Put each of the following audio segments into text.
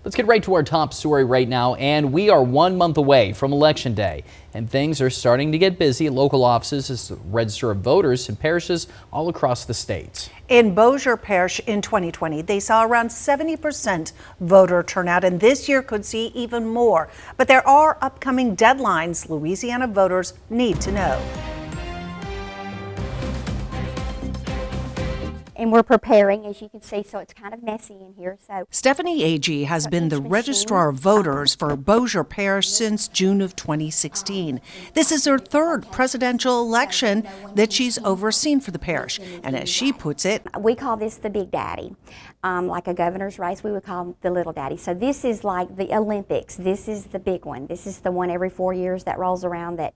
Let's get right to our top story right now, and we are 1 month away from Election Day, and things are starting to get busy at local offices as the register of voters in parishes all across the state. In Bossier Parish in 2020, they saw around 70% voter turnout, and this year could see even more. But there are upcoming deadlines Louisiana voters need to know. And we're preparing, as you can see, so it's kind of messy in here. So Stephanie Agee has been the registrar of voters for Bossier Parish since June of 2016. This is her third presidential election that she's overseen for the parish. And as she puts it, we call this the Big Daddy. Like a governor's race, we would call him the Little Daddy. So this is like the Olympics. This is the big one. This is the one every 4 years that rolls around that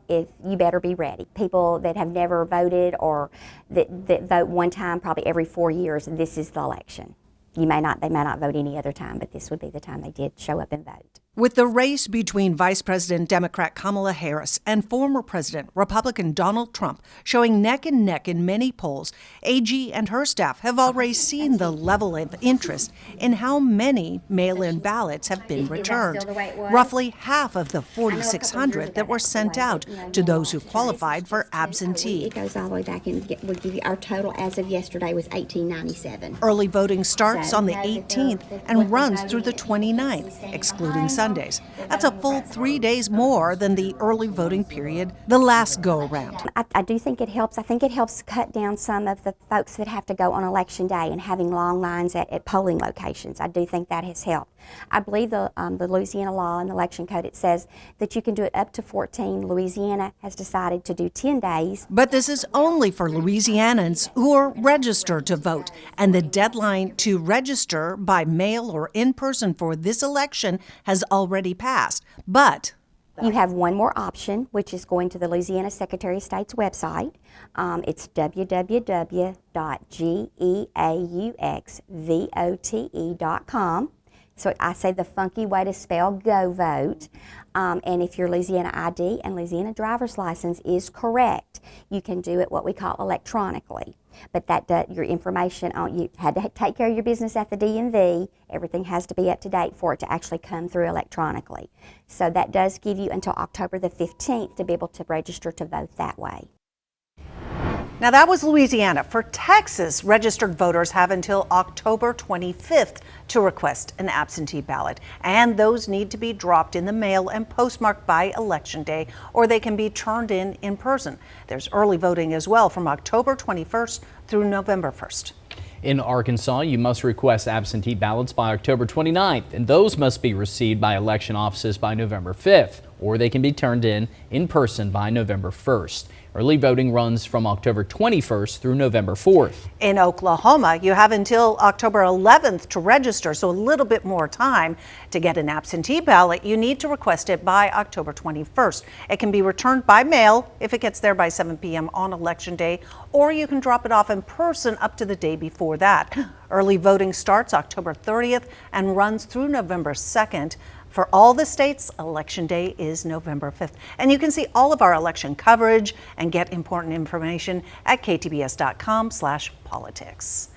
if you better be ready. People that have never voted or that vote one time probably every 4 years, this is the election. They may not vote any other time, but this would be the time they did show up and vote. With the race between Vice President Democrat Kamala Harris and former President Republican Donald Trump showing neck and neck in many polls, Agee and her staff have already seen the level of interest in how many mail-in ballots have been returned. Roughly half of the 4,600 that were sent out to those who qualified for absentee. It goes all the way back and we'll give you our total as of yesterday was 1897. Early voting starts on the 18th and runs through the 29th, excluding Sundays. That's a full 3 days more than the early voting period the last go-around. I do think it helps. I think it helps cut down some of the folks that have to go on election day and having long lines at polling locations. I do think that has helped. I believe the Louisiana law and the election code, it says that you can do it up to 14. Louisiana has decided to do 10 days. But this is only for Louisianans who are registered to vote, and the deadline to register by mail or in person for this election has already passed. But you have one more option, which is going to the Louisiana Secretary of State's website. It's www.geauxvote.com. So I say the funky way to spell go vote. And if your Louisiana ID and Louisiana driver's license is correct, you can do it what we call electronically. But your information you had to take care of your business at the DMV. Everything has to be up to date for it to actually come through electronically. So that does give you until October the 15th to be able to register to vote that way. now that was Louisiana. For Texas, registered voters have until October 25th to request an absentee ballot. And those need to be dropped in the mail and postmarked by Election Day, or they can be turned in person. There's early voting as well from October 21st through November 1st. In Arkansas, you must request absentee ballots by October 29th, and those must be received by election offices by November 5th, or they can be turned in person by November 1st. Early voting runs from October 21st through November 4th. In Oklahoma, you have until October 11th to register, so a little bit more time. To get an absentee ballot, you need to request it by October 21st. It can be returned by mail if it gets there by 7 p.m. on Election Day, or you can drop it off in person up to the day before that. Early voting starts October 30th and runs through November 2nd. For all the states, Election Day is November 5th. And you can see all of our election coverage and get important information at ktbs.com/politics.